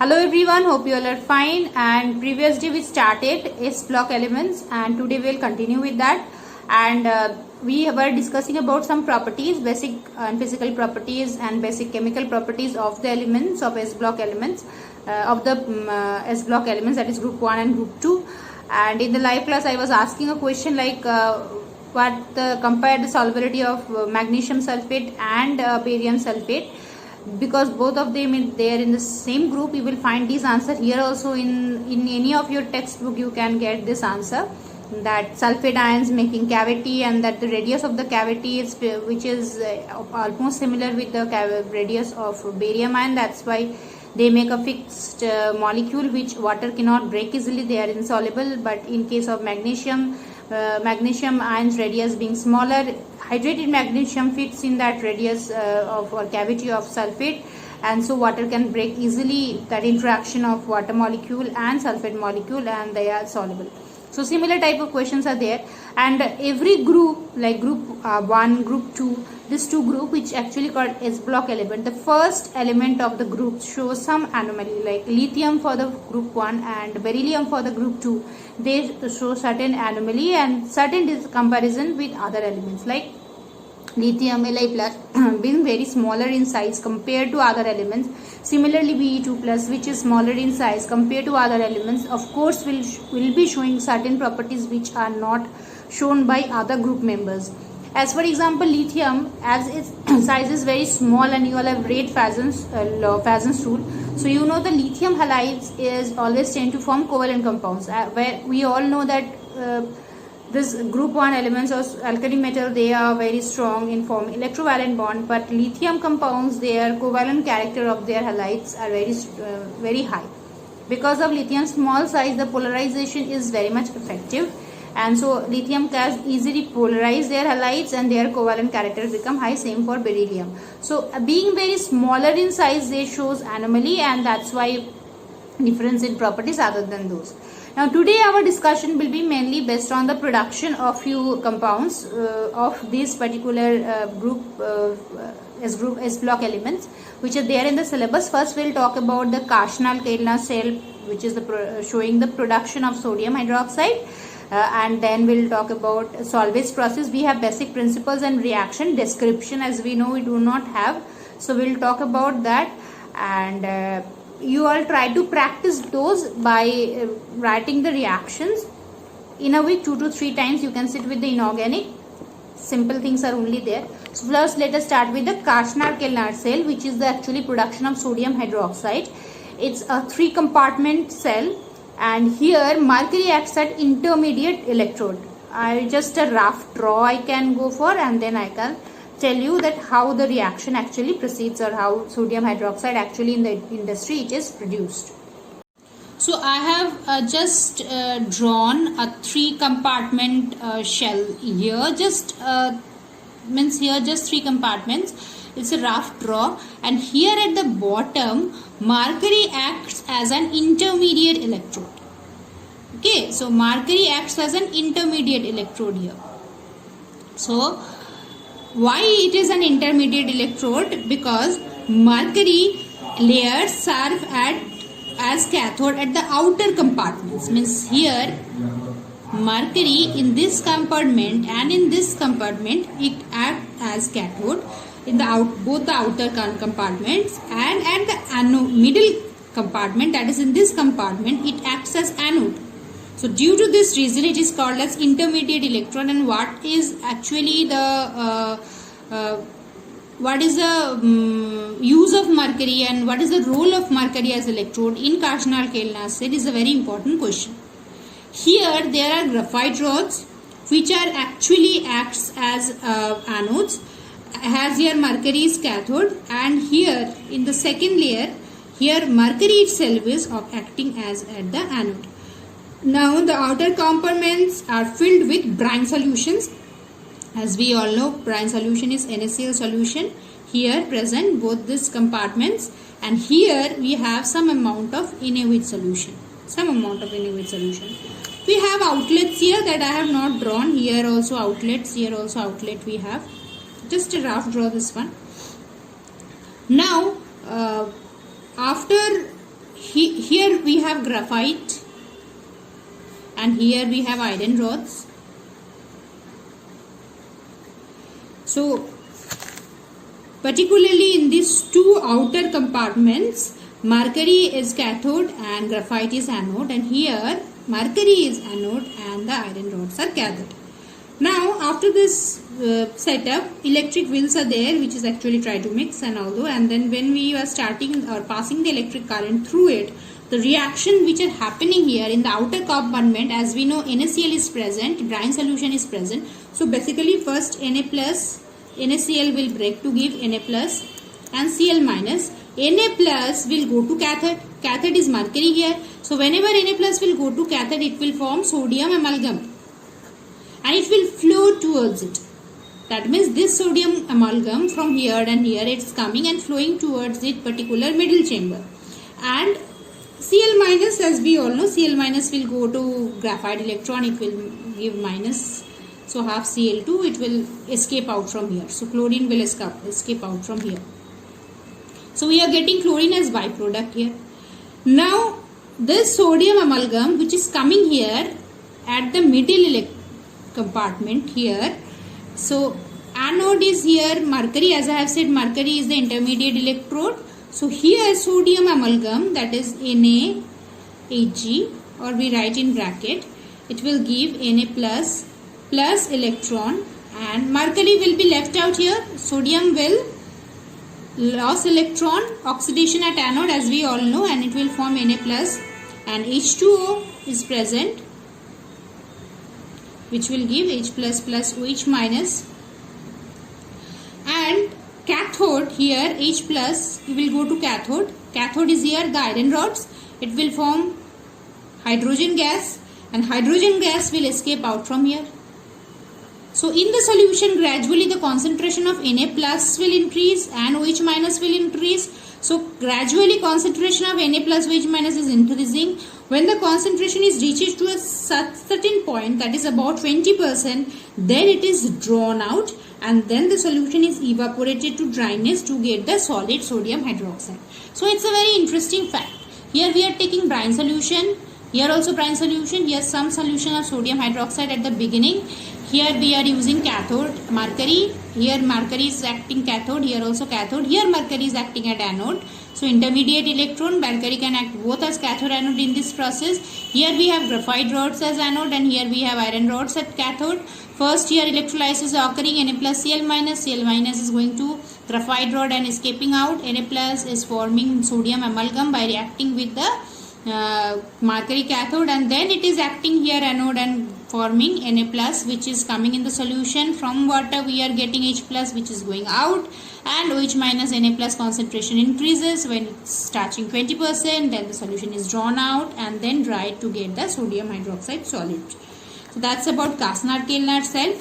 Hello everyone, hope you all are fine. And previous day we started S block elements and today we will continue with that. And we were discussing about some properties, basic and physical properties and basic chemical properties of the elements of S block elements, S block elements, that is group 1 and group 2. And in the live class I was asking a question like compare the solubility of magnesium sulfate and barium sulfate. Because both of them they are in the same group, you will find this answer here also. In any of your textbook you can get this answer, that sulfate ions making cavity and that the radius of the cavity is which is almost similar with the radius of barium ion. That's why they make a fixed molecule which water cannot break easily, they are insoluble. But in case of magnesium ions radius being smaller, hydrated magnesium fits in that radius or cavity of sulfate, and so water can break easily that interaction of water molecule and sulfate molecule, and they are soluble. So similar type of questions are there, and every group like group 1, group 2, this two group which actually called S block element, the first element of the group shows some anomaly, like lithium for the group 1 and beryllium for the group 2. They show certain anomaly and certain comparison with other elements, like lithium Li plus being very smaller in size compared to other elements. Similarly Be2 plus, which is smaller in size compared to other elements, of course will be showing certain properties which are not shown by other group members. As for example, lithium, as its size is very small, and you all have read Fazan's rule, so you know the lithium halides is always tend to form covalent compounds, where we all know that this group 1 elements or alkali metal, they are very strong in forming electrovalent bond, but lithium compounds, their covalent character of their halides are very high. Because of lithium's small size, the polarization is very much effective, and so lithium can easily polarize their halides and their covalent characters become high. Same for beryllium. So being very smaller in size, they shows anomaly, and that's why difference in properties other than those. Now today our discussion will be mainly based on the production of few compounds of this particular group S block elements which are there in the syllabus. First we'll talk about the Karchnal-Kellner cell, which is showing the production of sodium hydroxide, and then we'll talk about Solvay's process. We have basic principles and reaction description, as we know we do not have, so we'll talk about that. And you all try to practice those by writing the reactions in a week 2 to 3 times. You can sit with the inorganic, simple things are only there. So first let us start with the Karchnal-Kellner cell, which is the actually production of sodium hydroxide. It's a 3-compartment cell, and here mercury acts at intermediate electrode. Just a rough draw I can go for, and then I can tell you that how the reaction actually proceeds, or how sodium hydroxide actually in the industry it is produced. So I have just drawn a 3-compartment shell here, just means here just 3 compartments. It's a rough draw, and here at the bottom mercury acts as an intermediate electrode. Okay, so mercury acts as an intermediate electrode here. So why it is an intermediate electrode? Because mercury layers serve as cathode at the outer compartments. Means here mercury in this compartment and in this compartment it acts as cathode in the both the outer compartments, and at the middle compartment, that is in this compartment, it acts as anode. So due to this reason it is called as intermediate electrode. And what is actually the use of mercury and what is the role of mercury as electrode in Karchnal-Kellner cell is a very important question. Here there are graphite rods which are actually acts as anodes, has here mercury is cathode, and here in the second layer here mercury itself is acting as at the anode. Now the outer compartments are filled with brine solutions. As we all know, brine solution is NaCl solution here present both these compartments, and here we have some amount of NaOH solution. We have outlets here that I have not drawn. Here also outlets, here also outlet we have. Just a rough draw this one. Now after here we have graphite and here we have iron rods. So particularly in these two outer compartments, mercury is cathode and graphite is anode, and here mercury is anode and the iron rods are cathode. Now after this setup, electric wheels are there, which is actually try to mix and although, and then when we are starting or passing the electric current through it, the reaction which are happening here in the outer compartment, as we know NaCl is present, brine solution is present. So basically first NaCl will break to give Na plus and Cl minus. Na plus will go to cathode. Cathode is mercury here. So whenever Na plus will go to cathode, it will form sodium amalgam and it will flow towards it. That means this sodium amalgam from here and here, it's coming and flowing towards the particular middle chamber. And Cl minus, as we all know, Cl minus will go to graphite electron, it will give minus. So half Cl2, it will escape out from here. So chlorine will escape out from here. So we are getting chlorine as byproduct here. Now this sodium amalgam which is coming here at the middle compartment here. So anode is here mercury, as I have said, mercury is the intermediate electrode. So here sodium amalgam, that is NaHg, or we write in bracket, it will give Na plus electron, and mercury will be left out here. Sodium will lose electron, oxidation at anode as we all know, and it will form Na plus, and H2O is present, which will give H plus plus OH minus, and cathode here H plus will go to cathode. Cathode is here the iron rods, it will form hydrogen gas and hydrogen gas will escape out from here. So in the solution gradually the concentration of Na plus will increase and OH minus will increase. So gradually concentration of Na plus OH minus is increasing. When the concentration is reaches to a certain point, that is about 20%, then it is drawn out and then the solution is evaporated to dryness to get the solid sodium hydroxide. So it's a very interesting fact. Here we are taking brine solution, here also brine solution, here some solution of sodium hydroxide at the beginning. Here we are using cathode mercury, here mercury is acting cathode, here also cathode, here mercury is acting at anode. So intermediate electron, mercury can act both as cathode and anode in this process. Here we have graphite rods as anode and here we have iron rods at cathode. First here electrolysis is occurring, Na plus Cl minus is going to graphite rod and escaping out. Na plus is forming sodium amalgam by reacting with the mercury cathode, and then it is acting here anode and forming Na plus, which is coming in the solution. From water we are getting H plus, which is going out, and OH minus Na plus concentration increases when it's touching 20%, then the solution is drawn out and then dried to get the sodium hydroxide solid. So that's about Kasnard-Kellner cell.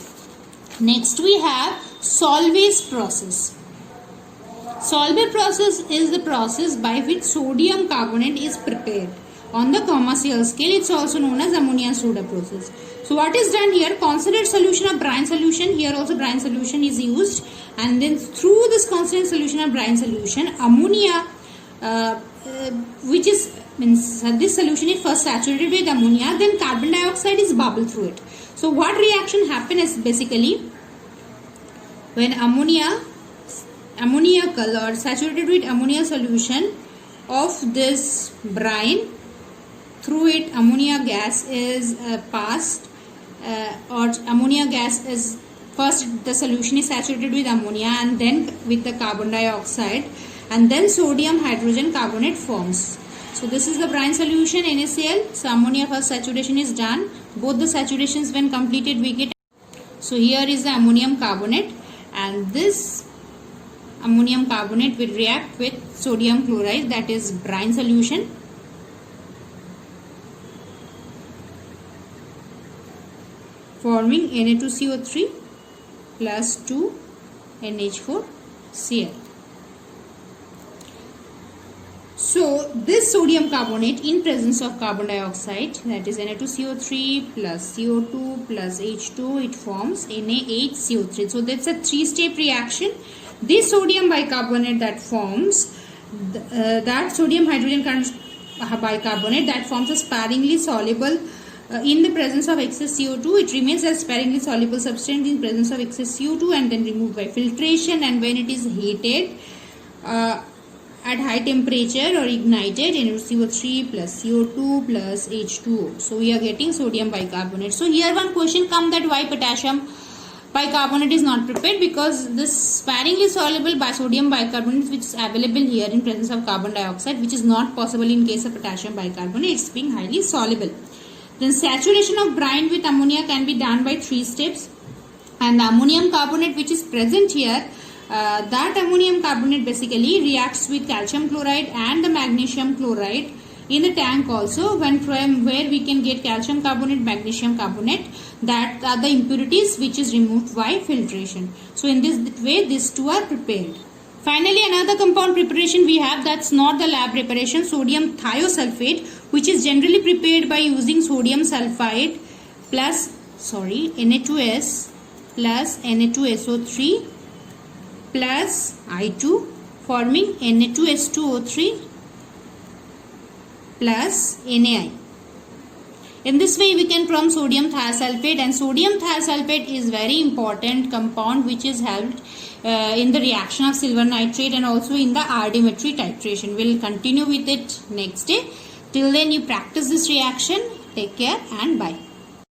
Next we have Solvay's process. Solvay process is the process by which sodium carbonate is prepared. On the commercial scale, it's also known as ammonia soda process. So what is done here? Concentrate solution of brine solution. Here also brine solution is used, and then through this concentrate solution of brine solution, ammonia, which is means this solution is first saturated with ammonia, then carbon dioxide is bubbled through it. So what reaction happens is basically when ammoniacal or saturated with ammonia solution of this brine, through it ammonia gas is passed, or ammonia gas is first the solution is saturated with ammonia and then with the carbon dioxide, and then sodium hydrogen carbonate forms. So this is the brine solution NaCl. So ammonia first saturation is done. Both the saturations when completed we get. So here is the ammonium carbonate, and this ammonium carbonate will react with sodium chloride, that is brine solution, forming Na2CO3 plus 2 NH4Cl. So this sodium carbonate in presence of carbon dioxide, that is Na2CO3 plus CO2 plus H2, it forms Na8CO3. So that's a three-step reaction. This sodium bicarbonate that forms, that sodium hydrogen bicarbonate that forms a sparingly soluble in the presence of excess CO2. It remains as sparingly soluble substance in presence of excess CO2 and then removed by filtration, and when it is heated at high temperature or ignited, NaCO3 plus CO2 plus H2O. So we are getting sodium bicarbonate. So here one question come that why potassium bicarbonate is not prepared, because this sparingly soluble sodium bicarbonate which is available here in presence of carbon dioxide, which is not possible in case of potassium bicarbonate, it's being highly soluble. Then saturation of brine with ammonia can be done by 3 steps, and the ammonium carbonate which is present here, that ammonium carbonate basically reacts with calcium chloride and the magnesium chloride in the tank also, from where we can get calcium carbonate, magnesium carbonate, that are the impurities which is removed by filtration. So in this way these two are prepared. Finally, another compound preparation we have, that's not the lab preparation, sodium thiosulfate, which is generally prepared by using sodium sulfide plus Na2S plus Na2SO3 plus I2 forming Na2S2O3 plus NaI. In this way we can form sodium thiosulfate, and sodium thiosulfate is very important compound which is helped in the reaction of silver nitrate and also in the ardimetry titration. We will continue with it next day. Till then you practice this reaction. Take care and bye.